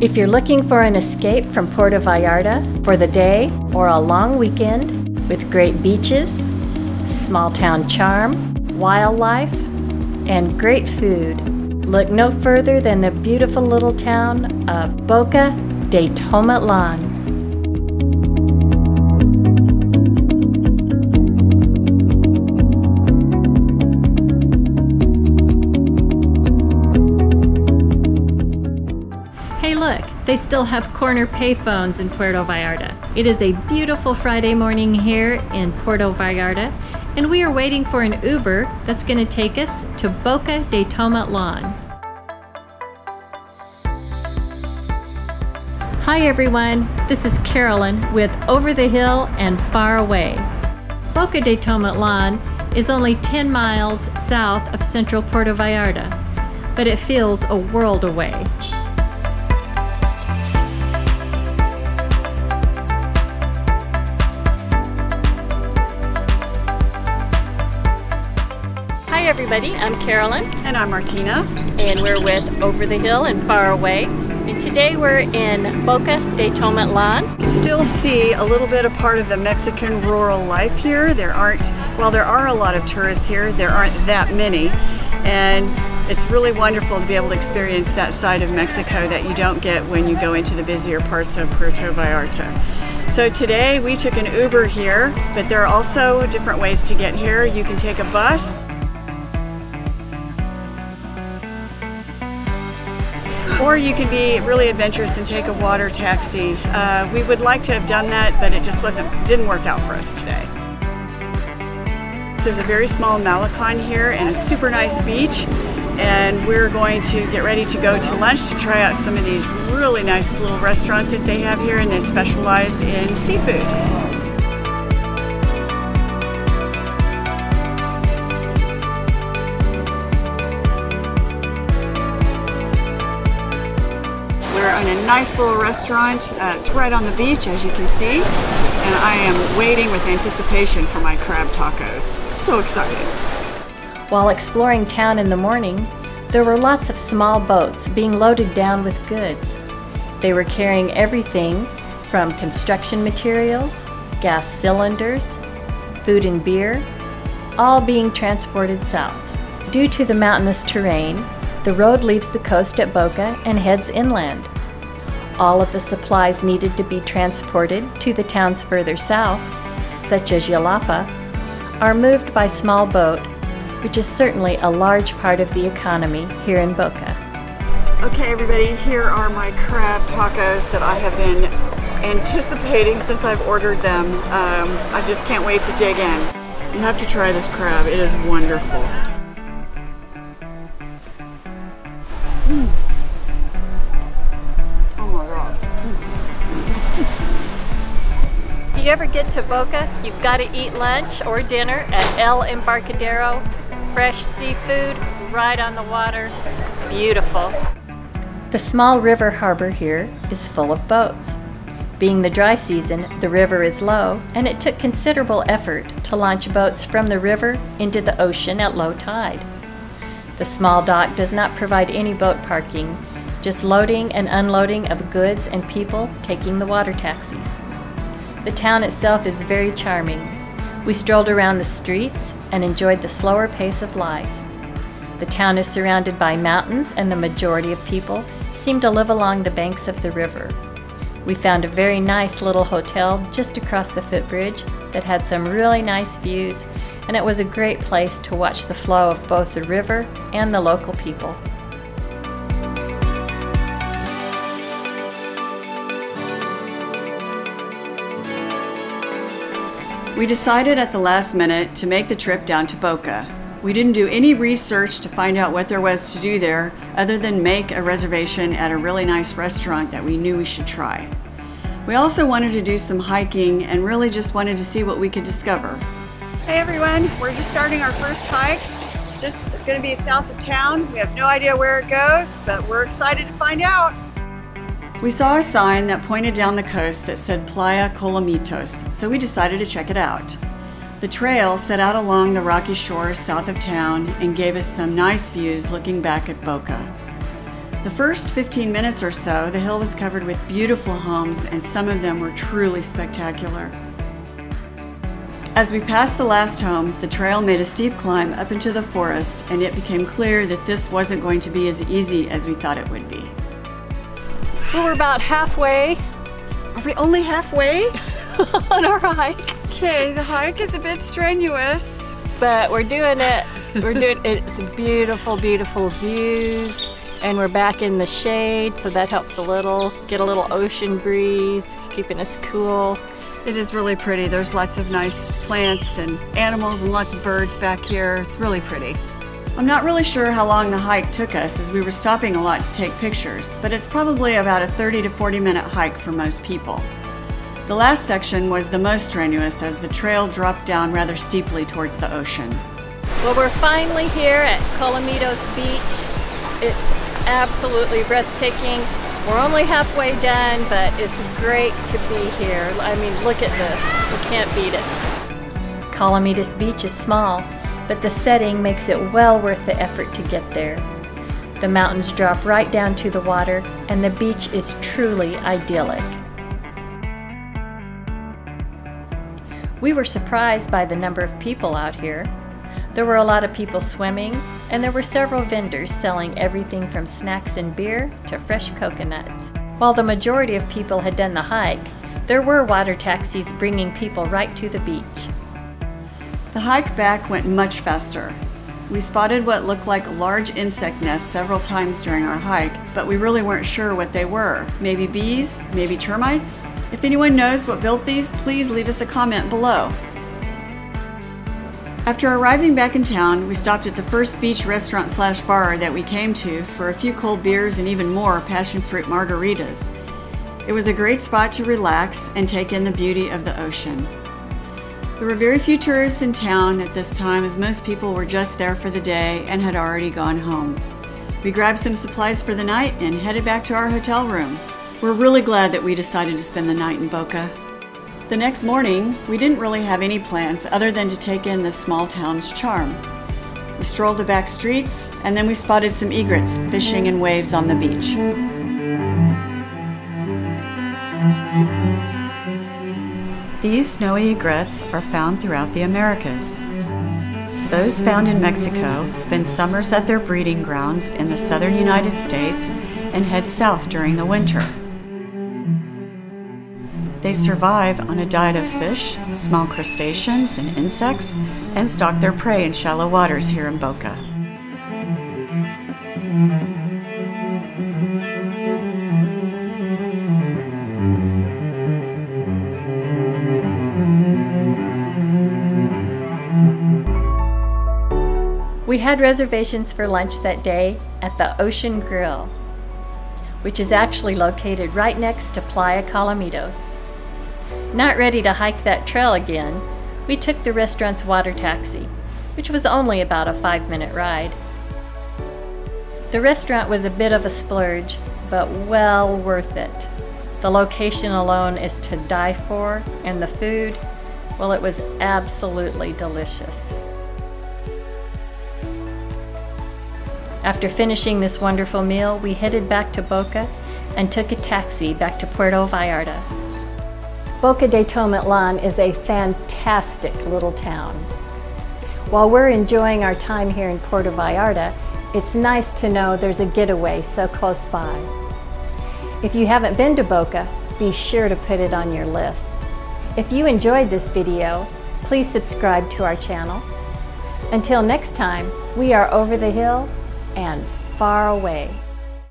If you're looking for an escape from Puerto Vallarta for the day or a long weekend with great beaches, small town charm, wildlife, and great food, look no further than the beautiful little town of Boca de Tomatlan. Hey look, they still have corner payphones in Puerto Vallarta. It is a beautiful Friday morning here in Puerto Vallarta, and we are waiting for an Uber that's going to take us to Boca de Tomatlan. Hi everyone, this is Carolyn with Over the Hill and Far Away. Boca de Tomatlan is only 10 miles south of central Puerto Vallarta, but it feels a world away. Hi everybody, I'm Carolyn. And I'm Martina. And we're with Over the Hill and Far Away. And today we're in Boca de Tomatlan. Still see a little bit of part of the Mexican rural life here. While there are a lot of tourists here, there aren't that many. And it's really wonderful to be able to experience that side of Mexico that you don't get when you go into the busier parts of Puerto Vallarta. So today we took an Uber here, but there are also different ways to get here. You can take a bus, or you can be really adventurous and take a water taxi. We would like to have done that, but it just didn't work out for us today. There's a very small Malecon here and a super nice beach, and we're going to get ready to go to lunch to try out some of these really nice little restaurants that they have here, and they specialize in seafood. We're in a nice little restaurant. It's right on the beach, as you can see, and I am waiting with anticipation for my crab tacos. So excited. While exploring town in the morning, there were lots of small boats being loaded down with goods. They were carrying everything from construction materials, gas cylinders, food and beer, all being transported south. Due to the mountainous terrain, the road leaves the coast at Boca and heads inland. All of the supplies needed to be transported to the towns further south, such as Yalapa, are moved by small boat, which is certainly a large part of the economy here in Boca. Okay everybody, here are my crab tacos that I have been anticipating since I've ordered them. I just can't wait to dig in. You have to try this crab, it is wonderful. Oh my God. If you ever get to Boca, you've got to eat lunch or dinner at El Embarcadero. Fresh seafood, right on the water, beautiful. The small river harbor here is full of boats. Being the dry season, the river is low, and it took considerable effort to launch boats from the river into the ocean at low tide. The small dock does not provide any boat parking, just loading and unloading of goods and people taking the water taxis. The town itself is very charming. We strolled around the streets and enjoyed the slower pace of life. The town is surrounded by mountains, and the majority of people seem to live along the banks of the river. We found a very nice little hotel just across the footbridge that had some really nice views, and it was a great place to watch the flow of both the river and the local people. We decided at the last minute to make the trip down to Boca. We didn't do any research to find out what there was to do there other than make a reservation at a really nice restaurant that we knew we should try. We also wanted to do some hiking and really just wanted to see what we could discover. Hey everyone, we're just starting our first hike. It's just going to be south of town. We have no idea where it goes, but we're excited to find out. We saw a sign that pointed down the coast that said Playa Colomitos, so we decided to check it out. The trail set out along the rocky shores south of town and gave us some nice views looking back at Boca. The first 15 minutes or so, the hill was covered with beautiful homes, and some of them were truly spectacular. As we passed the last home, the trail made a steep climb up into the forest, and it became clear that this wasn't going to be as easy as we thought it would be. Well, we're about halfway. Are we only halfway? On our hike. Okay, the hike is a bit strenuous. But we're doing it. It's beautiful, beautiful views. And we're back in the shade, so that helps a little. Get a little ocean breeze, keeping us cool. It is really pretty. There's lots of nice plants and animals and lots of birds back here. It's really pretty. I'm not really sure how long the hike took us, as we were stopping a lot to take pictures, but it's probably about a 30 to 40 minute hike for most people. The last section was the most strenuous, as the trail dropped down rather steeply towards the ocean. Well, we're finally here at Colomitos Beach. It's absolutely breathtaking. We're only halfway done, but it's great to be here. I mean, look at this. You can't beat it. Colomitos Beach is small, but the setting makes it well worth the effort to get there. The mountains drop right down to the water, and the beach is truly idyllic. We were surprised by the number of people out here. There were a lot of people swimming, and there were several vendors selling everything from snacks and beer to fresh coconuts. While the majority of people had done the hike, there were water taxis bringing people right to the beach. The hike back went much faster. We spotted what looked like large insect nests several times during our hike, but we really weren't sure what they were. Maybe bees? Maybe termites? If anyone knows what built these, please leave us a comment below. After arriving back in town, we stopped at the first beach restaurant/bar that we came to for a few cold beers and even more passion fruit margaritas. It was a great spot to relax and take in the beauty of the ocean. There were very few tourists in town at this time, as most people were just there for the day and had already gone home. We grabbed some supplies for the night and headed back to our hotel room. We're really glad that we decided to spend the night in Boca. The next morning, we didn't really have any plans other than to take in this small town's charm. We strolled the back streets, and then we spotted some egrets fishing in waves on the beach. These snowy egrets are found throughout the Americas. Those found in Mexico spend summers at their breeding grounds in the southern United States and head south during the winter. They survive on a diet of fish, small crustaceans, and insects, and stalk their prey in shallow waters here in Boca. We had reservations for lunch that day at the Ocean Grill, which is actually located right next to Playa Colomitos. Not ready to hike that trail again, we took the restaurant's water taxi, which was only about a 5-minute ride. The restaurant was a bit of a splurge, but well worth it. The location alone is to die for, and the food, well, it was absolutely delicious. After finishing this wonderful meal, we headed back to Boca and took a taxi back to Puerto Vallarta. Boca de Tomatlan is a fantastic little town. While we're enjoying our time here in Puerto Vallarta, it's nice to know there's a getaway so close by. If you haven't been to Boca, be sure to put it on your list. If you enjoyed this video, please subscribe to our channel. Until next time, we are over the hill and far away.